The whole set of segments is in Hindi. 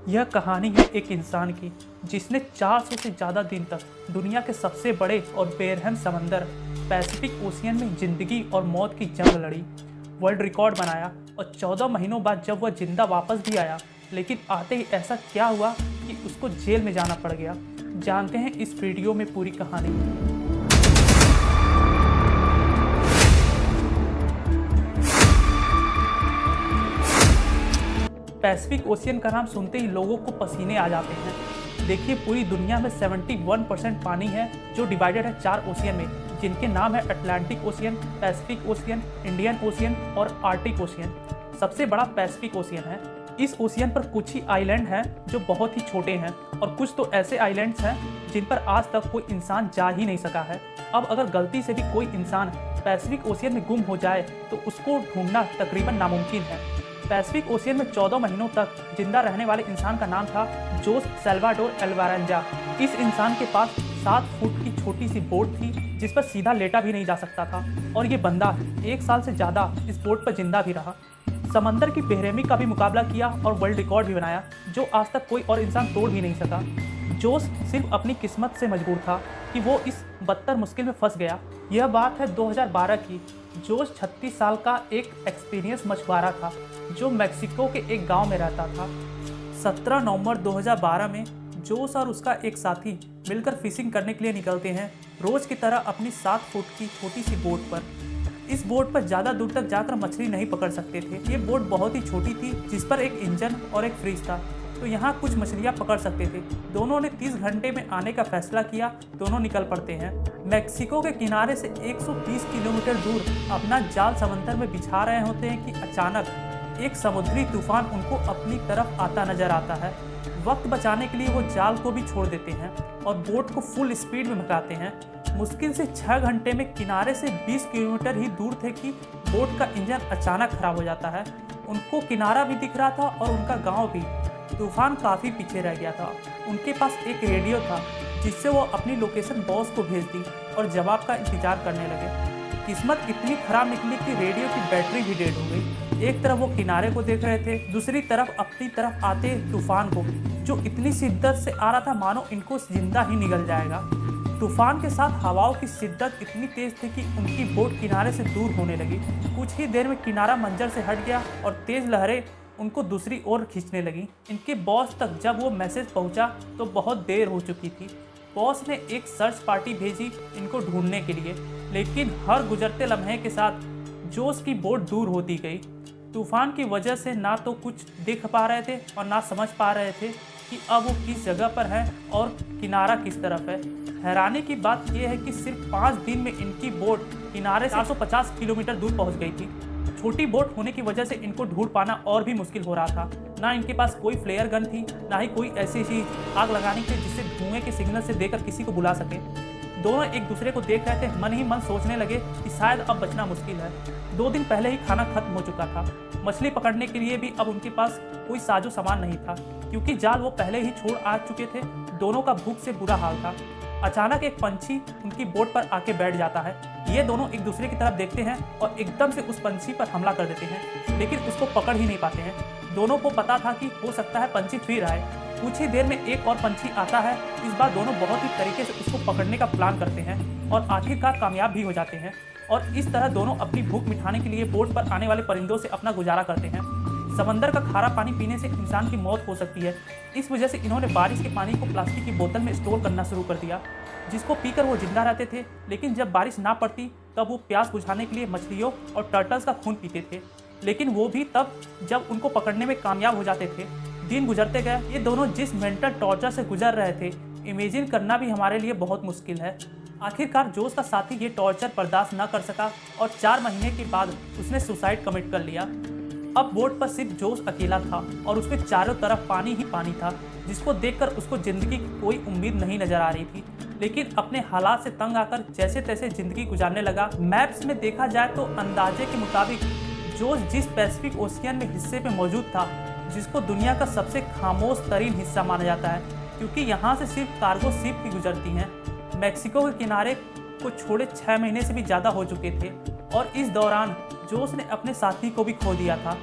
यह कहानी है एक इंसान की जिसने 400 से ज़्यादा दिन तक दुनिया के सबसे बड़े और बेरहम समंदर पैसिफिक ओशियन में ज़िंदगी और मौत की जंग लड़ी, वर्ल्ड रिकॉर्ड बनाया और 14 महीनों बाद जब वह जिंदा वापस भी आया, लेकिन आते ही ऐसा क्या हुआ कि उसको जेल में जाना पड़ गया। जानते हैं इस वीडियो में पूरी कहानी। पैसिफिक ओशियन का नाम सुनते ही लोगों को पसीने आ जाते हैं। देखिए, पूरी दुनिया में 71% पानी है जो डिवाइडेड है 4 ओशियन में, जिनके नाम है Atlantic ocean, Pacific ocean, Indian ocean और आर्टिक ओशियन। सबसे बड़ा पैसिफिक ओशियन है। इस ओशियन पर कुछ ही आइलैंड हैं जो बहुत ही छोटे हैं और कुछ तो ऐसे आइलैंड्स हैं जिन पर आज तक कोई इंसान जा ही नहीं सका है। अब अगर गलती से भी कोई इंसान पैसिफिक ओशियन में गुम हो जाए तो उसको ढूंढना तकरीबन नामुमकिन है। पैसिफिक ओशियन में 14 महीनों तक जिंदा रहने वाले इंसान का नाम था जोस सैल्वाडोर अल्वारेंजा। इस इंसान के पास 7 फुट की छोटी सी बोट थी जिस पर सीधा लेटा भी नहीं जा सकता था और ये बंदा 1 साल से ज़्यादा इस बोट पर जिंदा भी रहा। समंदर की बेरहमी का भी मुकाबला किया और वर्ल्ड रिकॉर्ड भी बनाया जो आज तक कोई और इंसान तोड़ भी नहीं सका। जोस सिर्फ अपनी किस्मत से मजबूर था कि वो इस बदतर मुश्किल में फंस गया। यह बात है 2012 की। जोस 36 साल का एक एक्सपीरियंस मछुआरा था जो मेक्सिको के एक गांव में रहता था। 17 नवंबर 2012 में जोस और उसका एक साथी मिलकर फिशिंग करने के लिए निकलते हैं, रोज की तरह अपनी 7 फुट की छोटी सी बोट पर। इस बोट पर ज़्यादा दूर तक जाकर मछली नहीं पकड़ सकते थे। ये बोट बहुत ही छोटी थी जिस पर एक इंजन और एक फ्रिज था, तो यहाँ कुछ मछलियाँ पकड़ सकते थे। दोनों ने 30 घंटे में आने का फैसला किया। दोनों निकल पड़ते हैं। मेक्सिको के किनारे से 120 किलोमीटर दूर अपना जाल समंदर में बिछा रहे होते हैं कि अचानक एक समुद्री तूफान उनको अपनी तरफ आता नजर आता है। वक्त बचाने के लिए वो जाल को भी छोड़ देते हैं और बोट को फुल स्पीड में भगाते हैं। मुश्किल से 6 घंटे में किनारे से 20 किलोमीटर ही दूर थे कि बोट का इंजन अचानक खराब हो जाता है। उनको किनारा भी दिख रहा था और उनका गांव भी। तूफान काफ़ी पीछे रह गया था। उनके पास एक रेडियो था जिससे वो अपनी लोकेशन बॉस को भेज दी और जवाब का इंतजार करने लगे। किस्मत इतनी खराब निकली कि रेडियो की बैटरी भी डेड हो गई। एक तरफ वो किनारे को देख रहे थे, दूसरी तरफ अपनी तरफ आते तूफान को, जो इतनी शिद्दत से आ रहा था मानो इनको जिंदा ही निगल जाएगा। तूफान के साथ हवाओं की शिद्दत इतनी तेज थी कि उनकी बोट किनारे से दूर होने लगी। कुछ ही देर में किनारा मंजर से हट गया और तेज लहरें उनको दूसरी ओर खींचने लगी। इनके बॉस तक जब वो मैसेज पहुंचा तो बहुत देर हो चुकी थी। बॉस ने एक सर्च पार्टी भेजी इनको ढूंढने के लिए, लेकिन हर गुजरते लम्हे के साथ जोस की बोट दूर होती गई। तूफान की वजह से ना तो कुछ देख पा रहे थे और ना समझ पा रहे थे कि अब वो किस जगह पर है और किनारा किस तरफ है। हैरानी की बात यह है कि सिर्फ 5 दिन में इनकी बोट किनारे 450 किलोमीटर दूर पहुंच गई थी। छोटी बोट होने की वजह से इनको ढूंढ पाना और भी मुश्किल हो रहा था। ना इनके पास कोई फ्लेयर गन थी, ना ही कोई ऐसी चीज आग लगाने की जिससे धुएं के सिग्नल से देकर किसी को बुला सके। दोनों एक दूसरे को देख रहे थे, मन ही मन सोचने लगे कि शायद अब बचना मुश्किल है। 2 दिन पहले ही खाना खत्म हो चुका था। मछली पकड़ने के लिए भी अब उनके पास कोई साजो सामान नहीं था क्योंकि जाल वो पहले ही छोड़ आ चुके थे। दोनों का भूख से बुरा हाल था। अचानक एक पंछी उनकी बोट पर आके बैठ जाता है। ये दोनों एक दूसरे की तरफ देखते हैं और एकदम से उस पंछी पर हमला कर देते हैं, लेकिन उसको पकड़ ही नहीं पाते हैं। दोनों को पता था कि हो सकता है पंछी फिर आए। कुछ ही देर में एक और पंछी आता है। इस बार दोनों बहुत ही तरीके से उसको पकड़ने का प्लान करते हैं और आखिरकार कामयाब भी हो जाते हैं। और इस तरह दोनों अपनी भूख मिटाने के लिए बोट पर आने वाले परिंदों से अपना गुजारा करते हैं। समंदर का खारा पानी पीने से इंसान की मौत हो सकती है। इस वजह से इन्होंने बारिश के पानी को प्लास्टिक की बोतल में स्टोर करना शुरू कर दिया, जिसको पीकर वो जिंदा रहते थे। लेकिन जब बारिश ना पड़ती तब वो प्यास बुझाने के लिए मछलियों और टर्टल्स का खून पीते थे, लेकिन वो भी तब जब उनको पकड़ने में कामयाब हो जाते थे। दिन गुजरते गए। ये दोनों जिस मेंटल टॉर्चर से गुजर रहे थे, इमेजिन करना भी हमारे लिए बहुत मुश्किल है। आखिरकार जोस का साथी ये टॉर्चर बर्दाश्त न कर सका और 4 महीने के बाद उसने सुसाइड कमिट कर लिया। अब बोट पर सिर्फ जोस अकेला था और उसके चारों तरफ पानी ही पानी था, जिसको देखकर उसको जिंदगी की कोई उम्मीद नहीं नजर आ रही थी। लेकिन अपने हालात से तंग आकर जैसे तैसे जिंदगी गुजारने लगा। मैप्स में देखा जाए तो अंदाजे के मुताबिक जोस जिस पैसिफिक ओशियन में हिस्से में मौजूद था, जिसको दुनिया का सबसे खामोश तरीन हिस्सा माना जाता है क्योंकि यहाँ से सिर्फ कार्गो शिप ही गुजरती हैं। मेक्सिको के किनारे को छोड़े 6 महीने से भी ज़्यादा हो चुके थे और इस दौरान जोस ने अपने साथी को भी खो दिया था।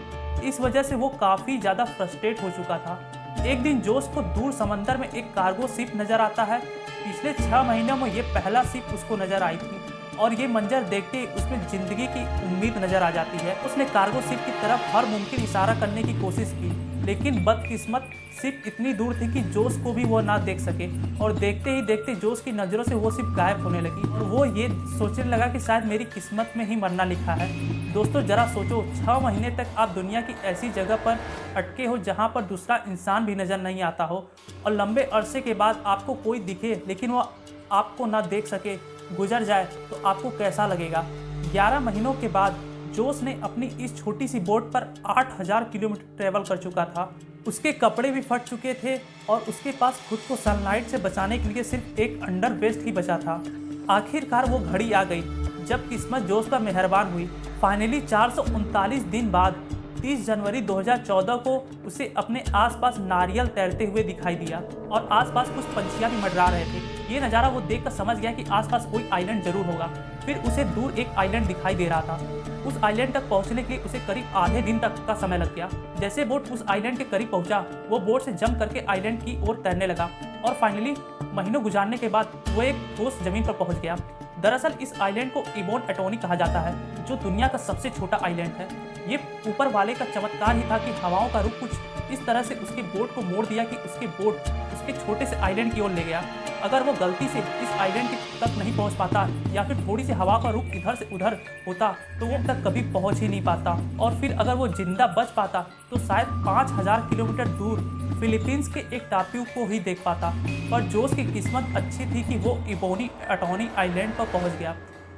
इस वजह से वो काफ़ी ज़्यादा फ्रस्ट्रेट हो चुका था। एक दिन जोश को दूर समंदर में एक कार्गो शिप नजर आता है। पिछले 6 महीनों में ये पहला शिप उसको नजर आई थी और ये मंजर देखते ही उसमें जिंदगी की उम्मीद नजर आ जाती है। उसने कार्गो शिप की तरफ हर मुमकिन इशारा करने की कोशिश की, लेकिन बदकिस्मत शिप इतनी दूर थी कि जोश को भी वो ना देख सके और देखते ही देखते जोश की नज़रों से वो शिप गायब होने लगी और वो ये सोचने लगा कि शायद मेरी किस्मत में ही मरना लिखा है। दोस्तों जरा सोचो, 6 महीने तक आप दुनिया की ऐसी जगह पर अटके हो जहाँ पर दूसरा इंसान भी नज़र नहीं आता हो और लंबे अरसे के बाद आपको कोई दिखे लेकिन वो आपको ना देख सके, गुजर जाए तो आपको कैसा लगेगा। 11 महीनों के बाद जोश ने अपनी इस छोटी सी बोट पर 8000 किलोमीटर ट्रेवल कर चुका था। उसके कपड़े भी फट चुके थे और उसके पास खुद को सनलाइट से बचाने के लिए सिर्फ एक अंडर वेस्ट ही बचा था। आखिरकार वो घड़ी आ गई जब किस्मत जोश पर मेहरबान हुई। फाइनली 439 दिन बाद 30 जनवरी 2014 को उसे अपने आसपास नारियल तैरते हुए दिखाई दिया और आसपास कुछ पंछियां भी मंडरा रहे थे। ये नज़ारा वो देखकर समझ गया कि आसपास कोई आइलैंड जरूर होगा। फिर उसे दूर एक आइलैंड दिखाई दे रहा था। उस आइलैंड तक पहुंचने के लिए उसे करीब आधे दिन तक का समय लग गया। जैसे बोट उस आइलैंड के करीब पहुंचा, वो बोट से जंप करके आइलैंड की ओर तैरने लगा और फाइनली महीनों गुजारने के बाद वो एक ठोस जमीन पर पहुंच गया। दरअसल इस आइलैंड को इबोन एटोनी कहा जाता है, जो दुनिया का सबसे छोटा आइलैंड है। ये ऊपर वाले का चमत्कार ही था कि हवाओं का रुख कुछ इस तरह से उसके बोट को मोड़ दिया कि उसके बोट उसके छोटे से आइलैंड की ओर ले गया। अगर वो गलती से इस आइलैंड तक नहीं पहुंच पाता या फिर थोड़ी सी हवा का रुख इधर से उधर होता तो वो तक कभी पहुंच ही नहीं पाता और फिर अगर वो जिंदा बच पाता तो शायद 5000 किलोमीटर दूर फिलीपींस के एक टापू को ही देख पाता। पर जोश की किस्मत अच्छी थी कि वो इबोनी एटोनी आइलैंड पर पहुंच गया।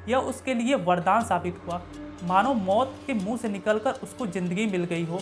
यह उसके लिए वरदान साबित हुआ, मानो मौत के मुंह से निकलकर उसको जिंदगी मिल गई हो।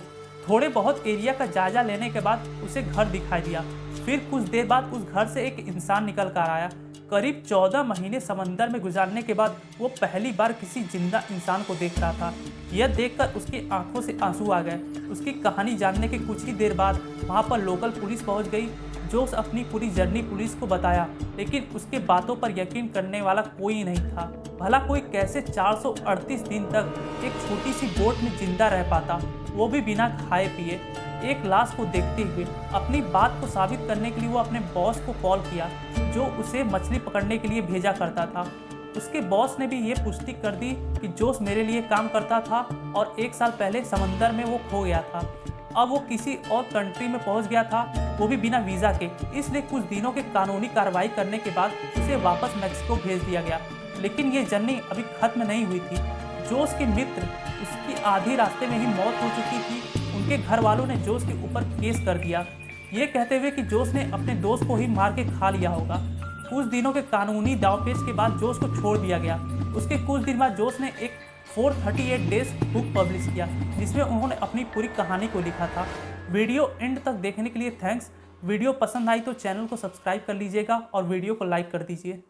थोड़े बहुत एरिया का जायजा लेने के बाद उसे घर दिखाई दिया। फिर कुछ देर बाद उस घर से एक इंसान निकल कर आया। करीब 14 महीने समंदर में गुजारने के बाद वो पहली बार किसी जिंदा इंसान को देख रहा था। यह देखकर उसकी आंखों से आंसू आ गए। उसकी कहानी जानने के कुछ ही देर बाद वहाँ पर लोकल पुलिस पहुँच गई। जोश अपनी पूरी जर्नी पुलिस को बताया, लेकिन उसके बातों पर यकीन करने वाला कोई नहीं था। भला कोई कैसे 438 दिन तक एक छोटी सी बोट में जिंदा रह पाता, वो भी बिना खाए पिए। एक लाश को देखते हुए अपनी बात को साबित करने के लिए वो अपने बॉस को कॉल किया, जो उसे मछली पकड़ने के लिए भेजा करता था। उसके बॉस ने भी ये पुष्टि कर दी कि जोश मेरे लिए काम करता था और 1 साल पहले समंदर में वो खो गया था। अब वो किसी और कंट्री में पहुंच गया था, वो भी बिना वीज़ा के। इसलिए कुछ दिनों के कानूनी कार्रवाई करने के बाद उसे वापस मैक्सिको भेज दिया गया। लेकिन ये जर्नी अभी खत्म नहीं हुई थी। जोश के मित्र उसकी आधी रास्ते में ही मौत हो चुकी थी। उनके घर वालों ने जोश के ऊपर केस कर दिया, ये कहते हुए कि जोश ने अपने दोस्त को ही मार के खा लिया होगा। कुछ दिनों के कानूनी दांवपेच के बाद जोश को छोड़ दिया गया। उसके कुछ दिन बाद जोश ने एक 438 डेज बुक पब्लिश किया, जिसमें उन्होंने अपनी पूरी कहानी को लिखा था। वीडियो एंड तक देखने के लिए थैंक्स। वीडियो पसंद आई तो चैनल को सब्सक्राइब कर लीजिएगा और वीडियो को लाइक कर दीजिए।